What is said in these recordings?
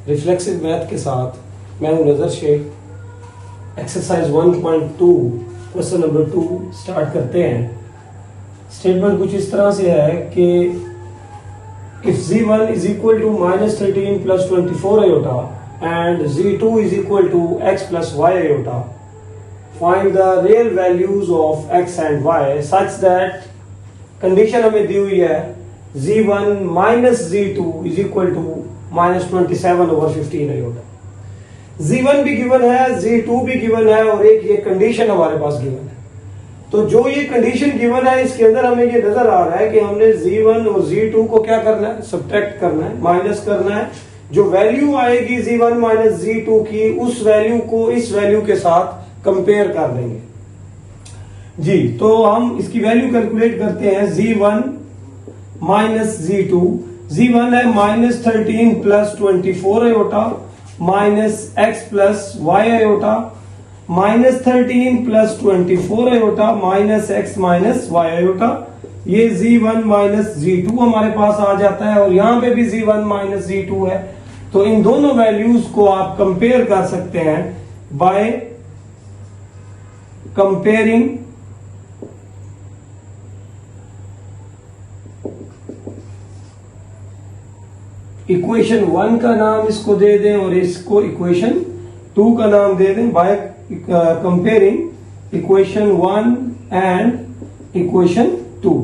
Reflexive math के साथ मैं हूं Nazar Sheikh. Exercise 1.2 question number 2 start करते हैं। स्टेटमेंट कुछ इस तरह से है कि if z1 is equal to -13 plus 24 iota and z2 is equal to x plus y iota, find the real values of x and y such that condition हमें दी हुई है z1 minus z2 is equal to -27/15 iota। z1 भी given है, z2 भी given है और एक ये कंडीशन हमारे पास गिवन है। तो जो ये कंडीशन गिवन है इसके अंदर हमें ये नजर आ रहा है कि हमने z1 और z2 को क्या करना है, सब्ट्रैक्ट करना है, माइनस करना है। जो वैल्यू आएगी z1 माइनस z2 की, उस वैल्यू को इस वैल्यू के साथ कंपेयर कर देंगे जी। तो हम इसकी वैल्यू कैलकुलेट करते हैं। z1 माइनस z2, z1 है -13 plus 24 iota minus x plus y iota, -13 plus 24 iota minus x minus y iota. ये z1 माइनस z2 हमारे पास आ जाता है और यहां पे भी z1 माइनस z2 है। तो इन दोनों वैल्यूज को आप कंपेयर कर सकते हैं बाय कंपेयरिंग इक्वेशन 1 का नाम इसको दे दें और इसको इक्वेशन 2 का नाम दे दें by comparing equation 1 and equation 2।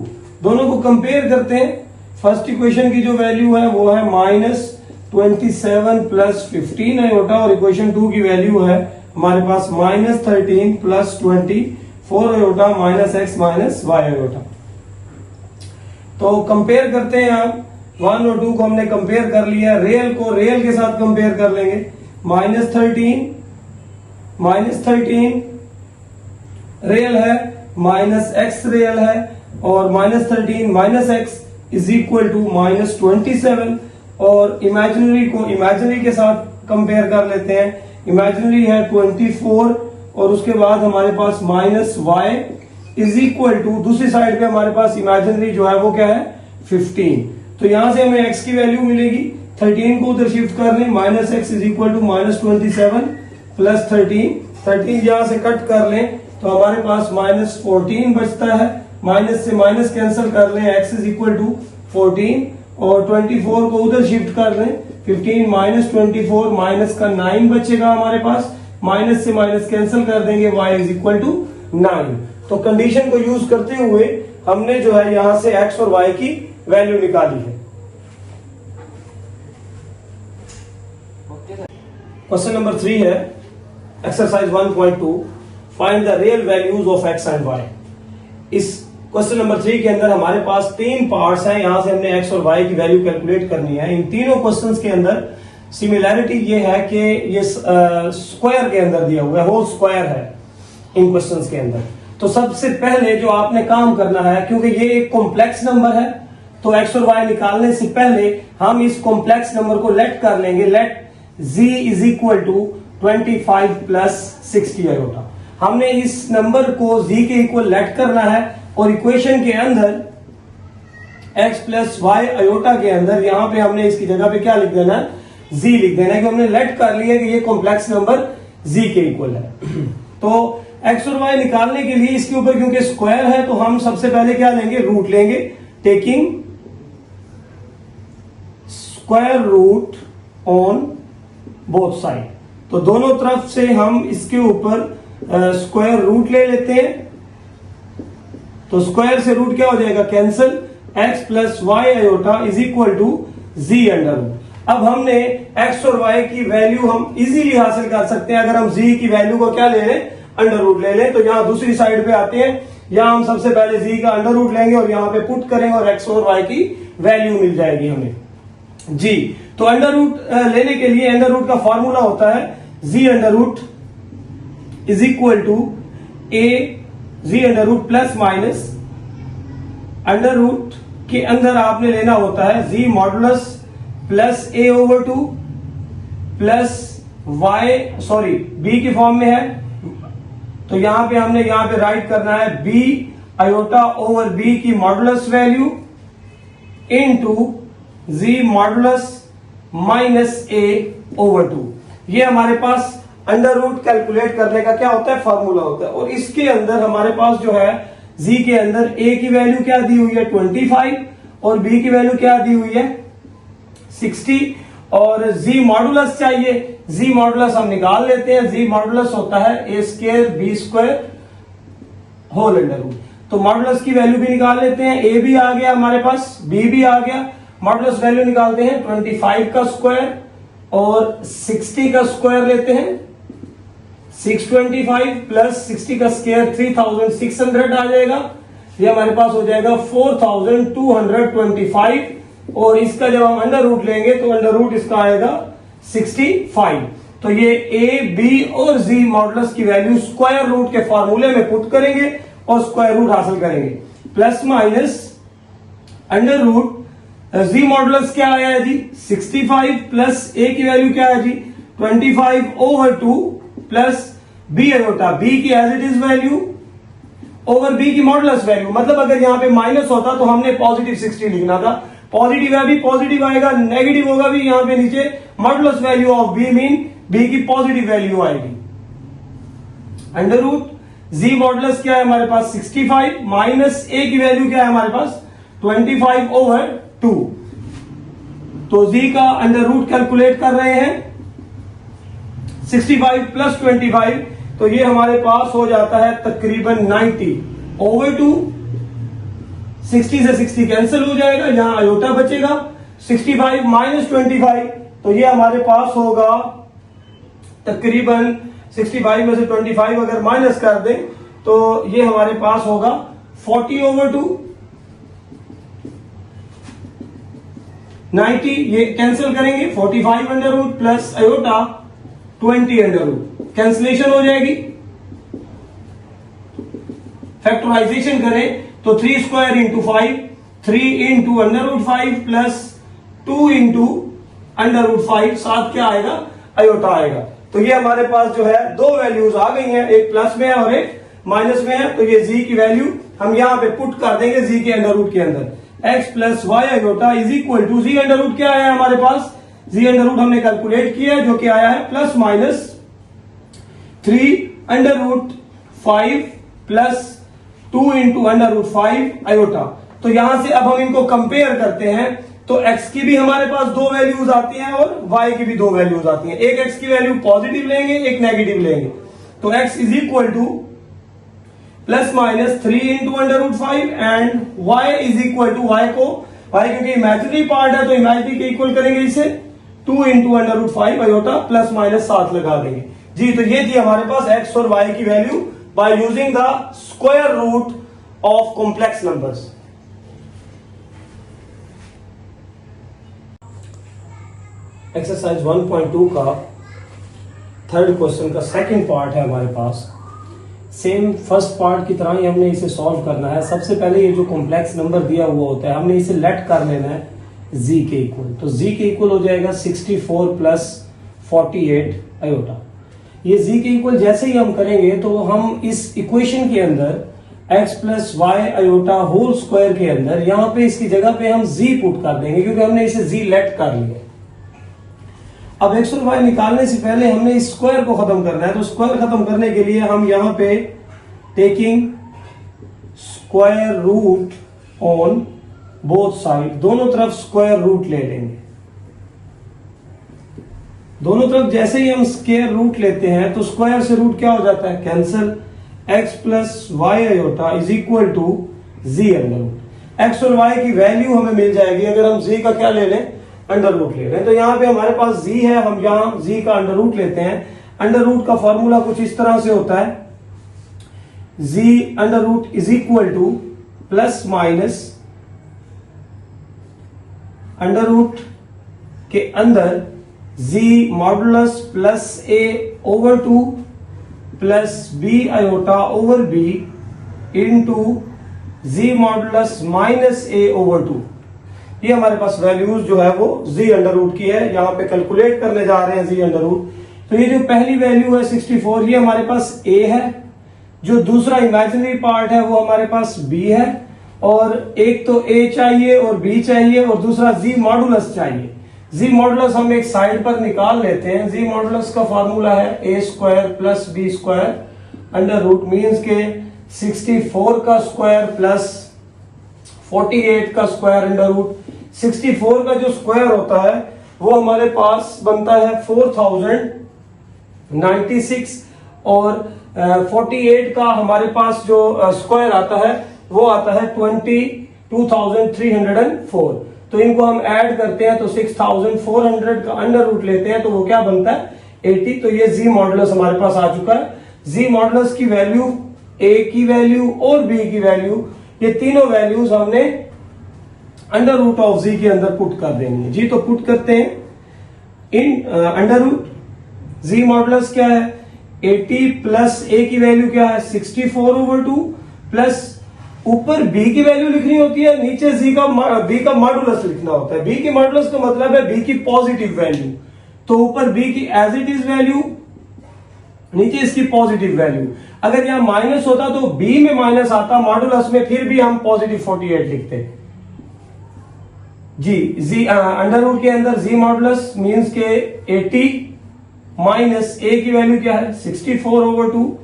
दोनों को कंपेयर करते हैं। फर्स्ट इक्वेशन की जो वैल्यू है वो है -27 प्लस 15 आयोटा और इक्वेशन 2 की वैल्यू है हमारे पास -13 plus 24 iota minus x minus y iota. तो कंपेयर करते हैं। आप 1 और 2 को हमने कंपेयर कर लिया, रियल को रियल के साथ कंपेयर कर लेंगे। -13 रियल है, माइनस x रियल है और -13 minus x is equal to -27 और इमेजिनरी को इमेजिनरी के साथ कंपेयर कर लेते हैं। इमेजिनरी है 24 और उसके बाद हमारे पास -y इज इक्वल टू दूसरी साइड पे हमारे पास इमेजिनरी जो है वो क्या है 15। तो यहां से हमें x की वैल्यू मिलेगी। 13 को उधर शिफ्ट कर लें, minus x is equal to -27 plus 13 यहां से कट कर लें तो हमारे पास -14 बचता है। माइनस से माइनस कैंसिल कर लें, x इज इक्वल टू 14 और 24 को उधर शिफ्ट कर लें। 15 माइनस 24 माइनस का 9 बचेगा हमारे पास। माइनस से माइनस कैंसिल कर देंगे, y इज इक्वल टू 9। तो कंडीशन को यूज करते हुए हमने जो है यहां से x और y की वैल्यू निकाली है। क्वेश्चन नंबर 3 है exercise 1.2 find the real values of x and y। इस क्वेश्चन नंबर 3 के अंदर हमारे पास 3 पार्ट्स हैं। यहां से हमने x और y की वैल्यू कैलकुलेट करनी है। इन तीनों क्वेश्चंस के अंदर सिमिलैरिटी ये है कि ये स्क्वायर के अंदर दिया हुआ है, होल स्क्वायर है इन क्वेश्चंस के अंदर। तो सबसे पहले जो आपने काम करना है, क्योंकि ये एक कॉम्प्लेक्स नंबर है, तो x और y निकालने से पहले हम इस कॉम्प्लेक्स नंबर को लेट कर लेंगे। Let z is equal to 25 plus 60 iota. हमने इस नंबर को z के इक्वल लेट करना है और इक्वेशन के अंदर x प्लस y आयोटा के अंदर यहां पे हमने इसकी जगह पे क्या लिख देना है, z लिख देना है कि हमने लेट कर लिया कि ये कॉम्प्लेक्स नंबर z के इक्वल है। तो x और y निकालने के लिए इसके ऊपर क्योंकि स्क्वायर है तो हम सबसे पहले क्या लेंगे, रूट लेंगे। Taking square root on both side. तो दोनों तरफ से हम इसके ऊपर स्क्वायर रूट ले लेते हैं। तो स्क्वायर से रूट क्या हो जाएगा, cancel. x plus y iota is equal to z under root. अब हमने x और y की वैल्यू हम इजीली हासिल कर सकते हैं अगर हम z की वैल्यू को क्या ले लें, अंडर रूट ले लें। तो यहां दूसरी साइड पे आते हैं, यहां हम सबसे पहले z का अंडर रूट लेंगे और यहां पे पुट करेंगे और x और y की वैल्यू मिल जाएगी हमें जी। तो अंडर रूट लेने के लिए अंडर रूट का फॉर्मूला होता है z under root is equal to a z under root plus minus under root के अंदर आपने लेना होता है z modulus plus a over 2 plus y, sorry b की फॉर्म में है। तो यहां पे हमने यहां पे राइट करना है b आयोटा ओवर b की modulus value into z modulus minus a over 2। ये हमारे पास अंडर रूट कैलकुलेट करने का क्या होता है, फॉर्मूला होता है। और इसके अंदर हमारे पास जो है जी के अंदर ए की वैल्यू क्या दी हुई है 25 और बी की वैल्यू क्या दी हुई है 60 और जी मॉडुलस चाहिए। जी मॉडुलस हम निकाल लेते हैं। जी मॉडुलस होता है a square b square whole under root. तो मॉडुलस की वैल्यू भी निकाल लेते हैं। ए भी आ गया हमारे पास, बी भी आ गया। मॉडुलस वैल्यू निकालते हैं 25 का स्क्वायर और 60 का स्क्वायर लेते हैं। 625 प्लस 60 का स्क्वायर 3600 आ जाएगा। ये हमारे पास हो जाएगा 4225 और इसका जब हम अंडर रूट लेंगे तो अंडर रूट इसका आएगा 65। तो ये ए बी और जी मॉडुलस की वैल्यू स्क्वायर रूट के फॉर्मूले में पुट करेंगे और स्क्वायर रूट हासिल करेंगे। Plus minus under root z modulus क्या आया है जी 65 प्लस ए की वैल्यू क्या है z 25 over 2 plus b iota b की as it is value over b की मॉडुलस वैल्यू। मतलब अगर यहां पे माइनस होता तो हमने पॉजिटिव 60 लिखना था। पॉजिटिव है भी पॉजिटिव आएगा, नेगेटिव होगा भी यहां पे नीचे modulus value of B mean B की पॉजिटिव वैल्यू आएगी। अंडर रूट जी मॉडुलस क्या है हमारे पास 65 माइनस ए की वैल्यू क्या है हमारे पास 25 ओवर 2। तो जी का अंडर रूट कैलकुलेट कर रहे हैं 65 प्लस 25 तो ये हमारे पास हो जाता है तकरीबन 90 ओवर 2। 60 से 60 कैंसिल हो जाएगा, यहां आयोटा बचेगा। 65 माइनस 25 तो ये हमारे पास होगा तकरीबन 65 में से 25 अगर माइनस कर दें तो ये हमारे पास होगा 40 ओवर 2। 90 ये कैंसिल करेंगे 45 under root plus iota 20 under root cancellation हो जाएगी। फैक्टराइजेशन करें तो 3 square into 5 3 into under root 5 plus 2 into under root 5 साथ क्या आएगा आयोटा आएगा। तो ये हमारे पास जो है दो वैल्यूज आ गई हैं, एक प्लस में है और एक माइनस में है। तो ये जी की वैल्यू हम यहां पे पुट कर देंगे जी के अंडर रूट के अंदर। x plus Y iota is equal to z under root क्या आया हमारे पास जी अंडर रूट हमने कैलकुलेट किया है जो कि आया है plus minus 3 under root 5 plus 2 into under root 5 iota. तो यहां से अब हम इनको कंपेयर करते हैं तो x की भी हमारे पास दो वैल्यूज आती हैं और y की भी दो वैल्यूज आती हैं। एक x की वैल्यू पॉजिटिव लेंगे, एक नेगेटिव लेंगे। तो x is equal to plus minus 3 into under root 5 and y is equal to y को y क्योंकि इमेजिनरी पार्ट है तो इमेजिनरी के इक्वल करेंगे इसे 2 into under root 5 iota plus minus साथ लगा देंगे जी। तो ये थी हमारे पास x और y की value by using the square root of complex numbers. Exercise 1.2 का थर्ड क्वेश्चन का सेकंड पार्ट है हमारे पास। सेम फर्स्ट पार्ट की तरह ही हमने इसे सॉल्व करना है। सबसे पहले ये जो कॉम्प्लेक्स नंबर दिया हुआ होता है हमने इसे लेट कर लेना है z के इक्वल। तो z के इक्वल हो जाएगा 64 प्लस 48 आयोटा। ये z के इक्वल जैसे ही हम करेंगे तो हम इस इक्वेशन के अंदर x plus Y iota whole square के अंदर यहां पे इसकी जगह पे हम z पुट कर देंगे क्योंकि हमने इसे z लेट कर लिया। अब x और y निकालने से पहले हमने इस स्क्वायर को खत्म करना है। तो स्क्वायर खत्म करने के लिए हम यहां पे taking square root on both side दोनों तरफ स्क्वायर रूट ले लेंगे। दोनों तरफ जैसे ही हम स्क्वायर रूट लेते हैं तो स्क्वायर से रूट क्या हो जाता है cancel. x plus Y iota is equal to z under root. x और y की वैल्यू हमें मिल जाएगी अगर हम z का क्या ले लें अंडर रूट ले रहे हैं। तो यहां पे हमारे पास z है, हम यहां z का अंडर रूट लेते हैं। अंडर रूट का फॉर्मूला कुछ इस तरह से होता है z under root is equal to plus minus under root के अंदर z modulus plus a over 2 plus b iota over b into z modulus minus a over 2। ये हमारे पास वैल्यूज जो है वो z अंडर रूट की है। यहां पे कैलकुलेट करने जा रहे हैं z अंडर रूट। तो ये जो पहली वैल्यू है 64 ये हमारे पास a है। जो दूसरा इमेजिनरी पार्ट है वो हमारे पास b है और एक तो a चाहिए और b चाहिए और दूसरा z मॉडुलस चाहिए। जी मॉडुलस हम एक साइड पर निकाल लेते हैं। जी मॉडुलस का फॉर्मूला है a square plus b square under root means के 64 का स्क्वायर प्लस 48 का स्क्वायर अंडर रूट। 64 का जो स्क्वायर होता है वो हमारे पास बनता है 4096 और 48 का हमारे पास जो स्क्वायर आता है वो आता है 22,304। तो इनको हम ऐड करते हैं तो 6,400 का अंडर रूट लेते हैं तो वो क्या बनता है 80। तो ये जी मॉडुलस हमारे पास आ चुका है। जी मॉडुलस की वैल्यू, ए की वैल्यू और बी की वैल्यू, ये तीनों वैल्यूज हमने अंडर रूट ऑफ जी के अंदर पुट कर देनी है। जी तो पुट करते हैं इन अंडर रूट जी मॉडुलस क्या है 80 प्लस ए की वैल्यू क्या है 64/2 प्लस ऊपर बी की वैल्यू लिखनी होती है, नीचे बी का मॉडुलस लिखना होता है। बी की मॉडुलस का मतलब है बी की पॉजिटिव वैल्यू, तो ऊपर बी की एज इट इज वैल्यू, नीचे इसकी पॉजिटिव वैल्यू। अगर यहां माइनस होता तो बी में माइनस आता मॉडुलस में, फिर भी हम पॉजिटिव 48 लिखते। जी अंडर रूट के अंदर जी मॉडुलस मीन्स के 80 माइनस ए की वैल्यू क्या है 64/2,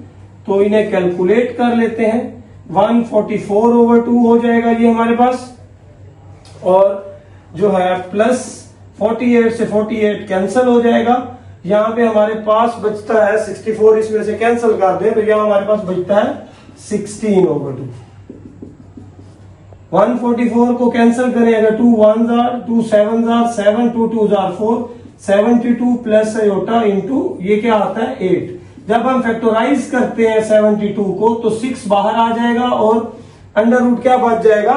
तो इन्हें कैलकुलेट कर लेते हैं 144/2 हो जाएगा ये हमारे पास, और जो है प्लस 48 से 48 कैंसिल हो जाएगा। यहां पे हमारे पास बचता है 64, इसमें से कैंसिल कर दें तो यहां हमारे पास बचता है 16/2। 144 को कैंसिल करें अगर 2 1 jar 2 7 jar 7 2 2 jar 4 72 plus iota into ये क्या आता है 8। जब हम फैक्टराइज करते हैं 72 को तो 6 बाहर आ जाएगा और अंडर रूट क्या बच जाएगा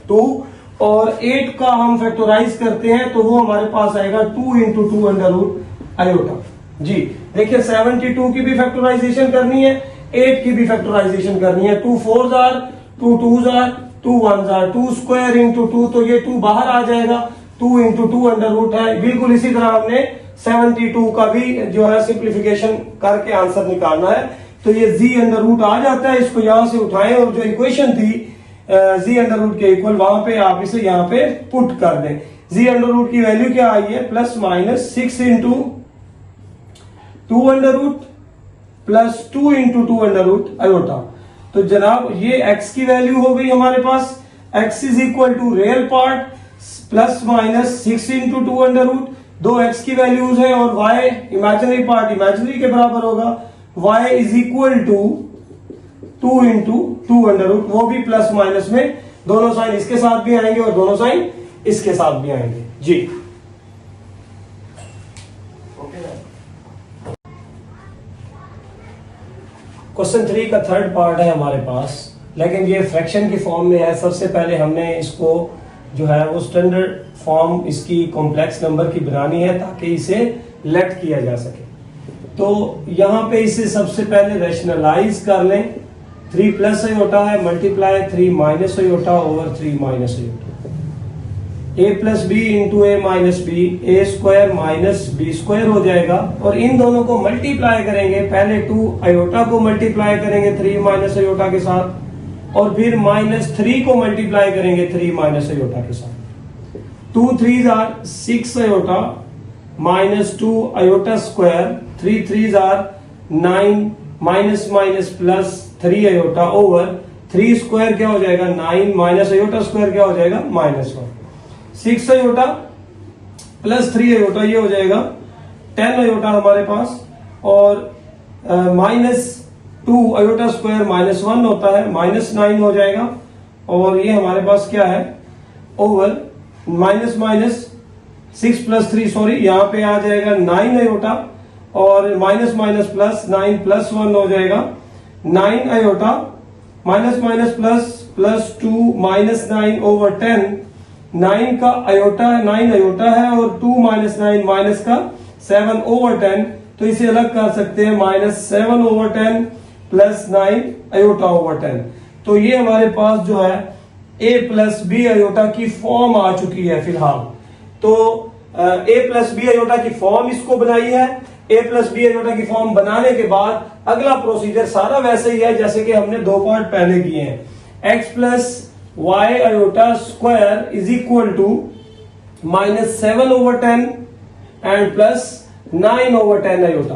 2, और 8 का हम फैक्टराइज करते हैं तो वो हमारे पास आएगा 2 इंटू 2 अंडर रूट आयोटा। जी देखिए 72 की भी फैक्टराइजेशन करनी है, 8 की भी फैक्टराइजेशन करनी है। 2 4 jar 2 2 jar 2 1 jar 2 square into 2, तो ये 2 बाहर आ जाएगा, 2 इंटू 2 अंडर रूट है। बिल्कुल इसी तरह हमने 72 का भी जो है सिंप्लीफिकेशन करके आंसर निकालना है। तो ये जी अंडर रूट आ जाता है, इसको यहां से उठाएं और जो इक्वेशन थी जी अंडर रूट के इक्वल वहां पे आप इसे यहां पे पुट कर दें। जी अंडर रूट की वैल्यू क्या आई है plus minus 6 into 2 under root plus 2 into 2 under root iota. तो जनाब ये x की वैल्यू हो गई हमारे पास, x is equal to real part plus minus 6 into 2 under root, दो x की वैल्यूज है, और y इमेजिनरी पार्ट इमेजिनरी के बराबर होगा, y is equal to 2 into 2 under root, वो भी प्लस माइनस में, दोनों साइन इसके साथ भी आएंगे और दोनों साइन इसके साथ भी आएंगे। जी क्वेश्चन 3 का थर्ड पार्ट है हमारे पास, लेकिन ये फ्रैक्शन की फॉर्म में है। सबसे पहले हमने इसको जो है वो स्टैंडर्ड फॉर्म इसकी कॉम्प्लेक्स नंबर की बनानी है ताकि इसे लेट किया जा सके। तो यहां पे इसे सबसे पहले रैशनलाइज कर लें। 3 प्लस आयोटा है multiply 3 minus iota over 3 minus iota, a plus B into A minus B, A square minus B square हो जाएगा, और इन दोनों को मल्टीप्लाई करेंगे। पहले 2 आयोटा को मल्टीप्लाई करेंगे 3 माइनस आयोटा के साथ, और फिर -3 को मल्टीप्लाई करेंगे 3 माइनस आयोटा के साथ। 2 3 jar 6 iota minus 2 iota square, 3 3 jar 9 minus minus plus 3 iota over 3 square क्या हो जाएगा 9 माइनस आयोटा स्क्वायर क्या हो जाएगा -1। 6 आयोटा प्लस 3 आयोटा ये हो जाएगा 10 आयोटा हमारे पास, और माइनस 2 आयोटा स्क्वायर -1 होता है -9 हो जाएगा, और ये हमारे पास क्या है over minus minus 6 plus 3 sorry यहां पे आ जाएगा 9 आयोटा, और माइनस माइनस प्लस 9 प्लस 1 हो जाएगा 9 iota minus minus plus 2 minus 9 over 10। 9 का आयोटा 9 आयोटा है और 2 माइनस 9 माइनस का 7 ओवर 10, तो इसे अलग कर सकते हैं -7 ओवर 10 प्लस 9 आयोटा ओवर 10। तो ये हमारे पास जो है a प्लस बी आयोटा की फॉर्म आ चुकी है फिलहाल। तो a प्लस बी आयोटा की फॉर्म इसको बनाई है। a प्लस बी आयोटा की फॉर्म बनाने के बाद अगला प्रोसीजर सारा वैसे ही है जैसे कि हमने 2 पार्ट पहले किए हैं। x plus Y iota square is equal to -7/10 and plus 9/10 iota.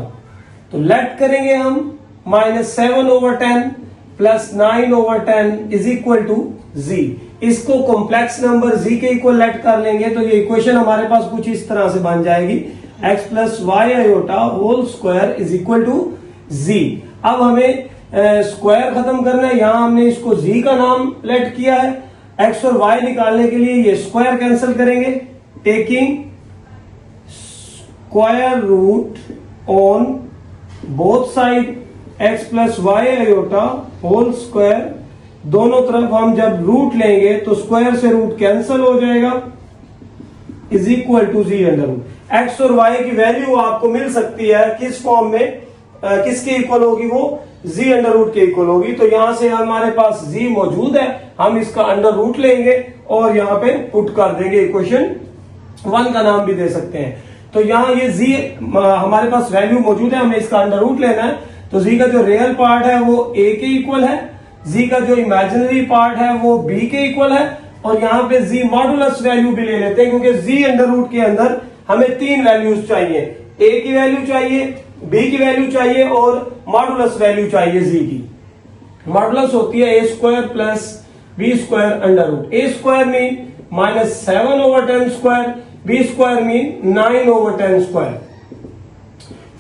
तो लेट करेंगे हम -7/10 plus 9/10 is equal to z. इसको कॉम्प्लेक्स नंबर जी के इक्वल लेट कर लेंगे तो ये इक्वेशन हमारे पास कुछ इस तरह से बन जाएगी, x plus Y iota whole square is equal to z. अब हमें स्क्वायर खत्म करना है, यहां हमने इसको जी का नाम लेट किया है। x और y निकालने के लिए ये स्क्वायर कैंसिल करेंगे, taking square root on both side x plus Y iota whole square. दोनों तरफ हम जब रूट लेंगे तो स्क्वायर से रूट कैंसिल हो जाएगा, is equal to z under root. X और वाई की वैल्यू आपको मिल सकती है किस फॉर्म में, किसके इक्वल होगी, वो जी अंडर रूट के इक्वल होगी। तो यहां से हमारे पास जी मौजूद है, हम इसका अंडर रूट लेंगे और यहां पे पुट कर देंगे, इक्वेशन 1 का नाम भी दे सकते हैं। तो यहां ये जी हमारे पास वैल्यू मौजूद है, हमें इसका अंडर रूट लेना है। तो जी का जो रियल पार्ट है वो ए के इक्वल है, जी का जो इमेजिनरी पार्ट है वो बी के इक्वल है, और यहां पे जी मॉडुलस वैल्यू भी ले लेते हैं क्योंकि जी अंडर रूट के अंदर हमें 3 वैल्यूज चाहिए, ए की वैल्यू चाहिए, बी की वैल्यू चाहिए और मॉडुलस वैल्यू चाहिए जी की। मॉडुलस होती है a square plus b square under root. A square mean -7/10 square, b square mean 9/10 square,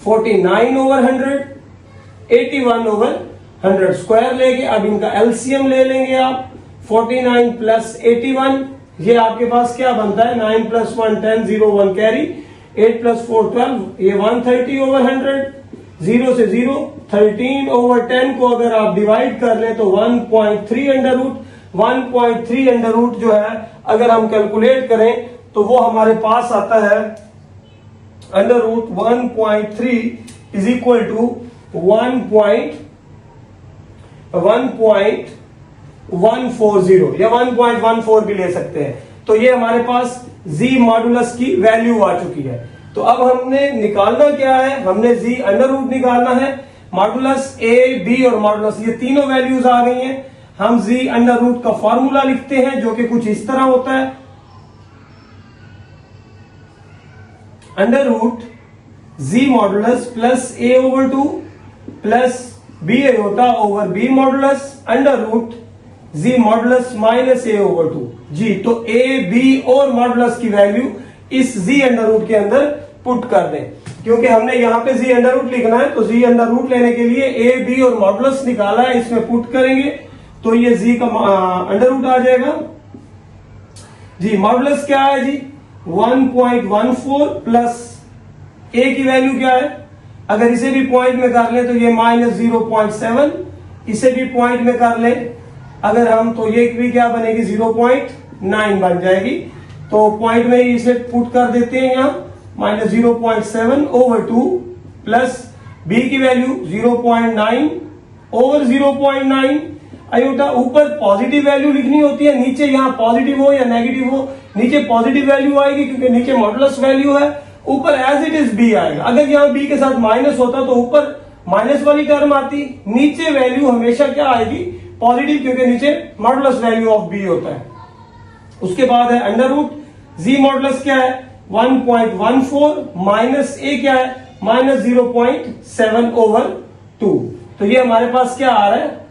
49/100, 81/100 square लेके अब इनका एलसीएम ले लेंगे आप। 49 प्लस 81 ये आपके पास क्या बनता है, 9 प्लस 1 10, 0 1 कैरी, 8 प्लस 4 12, ये 130/100, 0 से 0, 13/10 को अगर आप डिवाइड कर लें तो 1.3 अंडर रूट। 1.3 अंडर रूट जो है अगर हम कैलकुलेट करें तो वो हमारे पास आता है under root 1.3 is equal to 1.140 या 1.14 भी ले सकते हैं। तो ये हमारे पास जी मॉडुलस की वैल्यू आ चुकी है। तो अब हमने निकालना क्या है, हमने जी अंडर रूट निकालना है। मॉडुलस ए बी और मॉडुलस ये तीनों वैल्यूज आ गई हैं। हम जी अंडर रूट का फॉर्मूला लिखते हैं जो कि कुछ इस तरह होता है, under root z modulus plus a over 2 plus b iota over b modulus under root z modulus minus a over 2 z. तो ए बी और मॉडुलस की वैल्यू इस जी अंडर रूट के अंदर पुट कर दें, क्योंकि हमने यहां पे जी अंडर रूट लिखना है। तो जी अंडर रूट लेने के लिए ए बी और मॉडुलस निकाला है, इसमें पुट करेंगे तो ये जी का अंडर रूट आ जाएगा। जी मॉडुलस क्या है जी, 1.14 प्लस ए की वैल्यू क्या है, अगर इसे भी पॉइंट में कर ले तो ये -0.7, इसे भी पॉइंट में कर ले अगर हम तो ये भी क्या बनेगी 0.9 बन जाएगी। तो पॉइंट में इसे पुट कर देते हैं यहां -0.7/2 प्लस बी की वैल्यू 0.9/0.9 आयोटा। ऊपर पॉजिटिव वैल्यू लिखनी होती है, नीचे यहां पॉजिटिव हो या नेगेटिव हो, नीचे पॉजिटिव वैल्यू आएगी क्योंकि नीचे मॉडुलस वैल्यू है, ऊपर एज इट इज बी आएगा। अगर यहां बी के साथ माइनस होता तो ऊपर माइनस वाली टर्म आती, नीचे वैल्यू हमेशा क्या आएगी, पॉजिटिव, क्योंकि नीचे मॉडुलस वैल्यू ऑफ बी होता है। उसके बाद है अंडर रूट जी मॉडुलस क्या है 1.14 माइनस ए क्या है -0.7/2। तो ये हमारे पास क्या आ रहा है,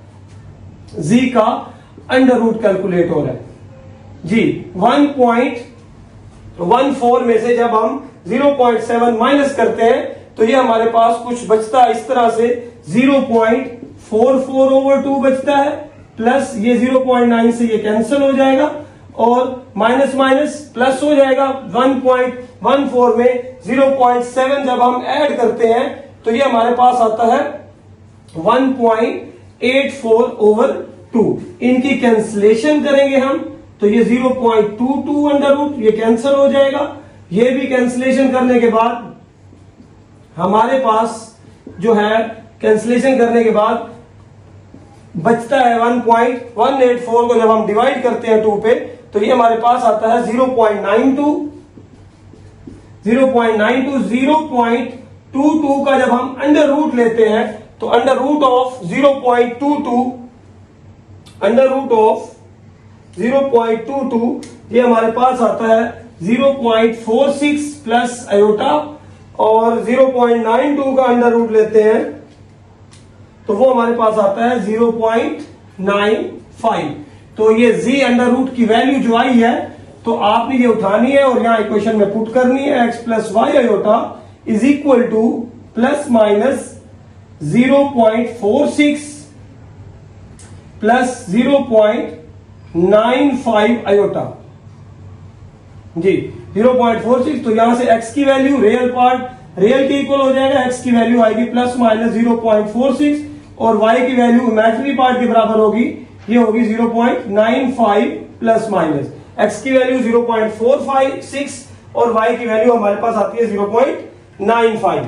जी का अंडर रूट कैलकुलेट हो रहा है जी। 1.14 में से जब हम 0.7 माइनस करते हैं तो ये हमारे पास कुछ बचता है इस तरह से 0.44/2 बचता है, प्लस ये 0.9 से ये कैंसिल हो जाएगा और माइनस माइनस प्लस हो जाएगा। 1.14 में 0.7 जब हम ऐड करते हैं तो ये हमारे पास आता है 1.84/2। इनकी कैंसिलेशन करेंगे हम तो ये 0.22 अंडर रूट ये कैंसिल हो जाएगा। ये भी कैंसिलेशन करने के बाद हमारे पास जो है कैंसिलेशन करने के बाद बचता है 1.184 को जब हम डिवाइड करते हैं 2 पे तो ये हमारे पास आता है 0.92। 0.22 का जब हम अंडर रूट लेते हैं तो अंडर रूट ऑफ 0.22 ये हमारे पास आता है 0.46 प्लस आयोटा और 0.92 का अंडर रूट लेते हैं तो वो हमारे पास आता है 0.95। तो ये z अंडर रूट की वैल्यू जो आई है तो आपने ये उठानी है और यहां इक्वेशन में पुट करनी है। x plus Y iota is equal to plus minus 0.46 plus 0.95 iota जी 0.46। तो यहां से x की वैल्यू रियल पार्ट रियल के इक्वल हो जाएगा, x की वैल्यू आएगी प्लस माइनस 0.46 और y की वैल्यू इमेजिनरी पार्ट के बराबर होगी, ये होगी 0.95 प्लस माइनस। x की वैल्यू 0.456 और y की वैल्यू हमारे पास आती है 0.95।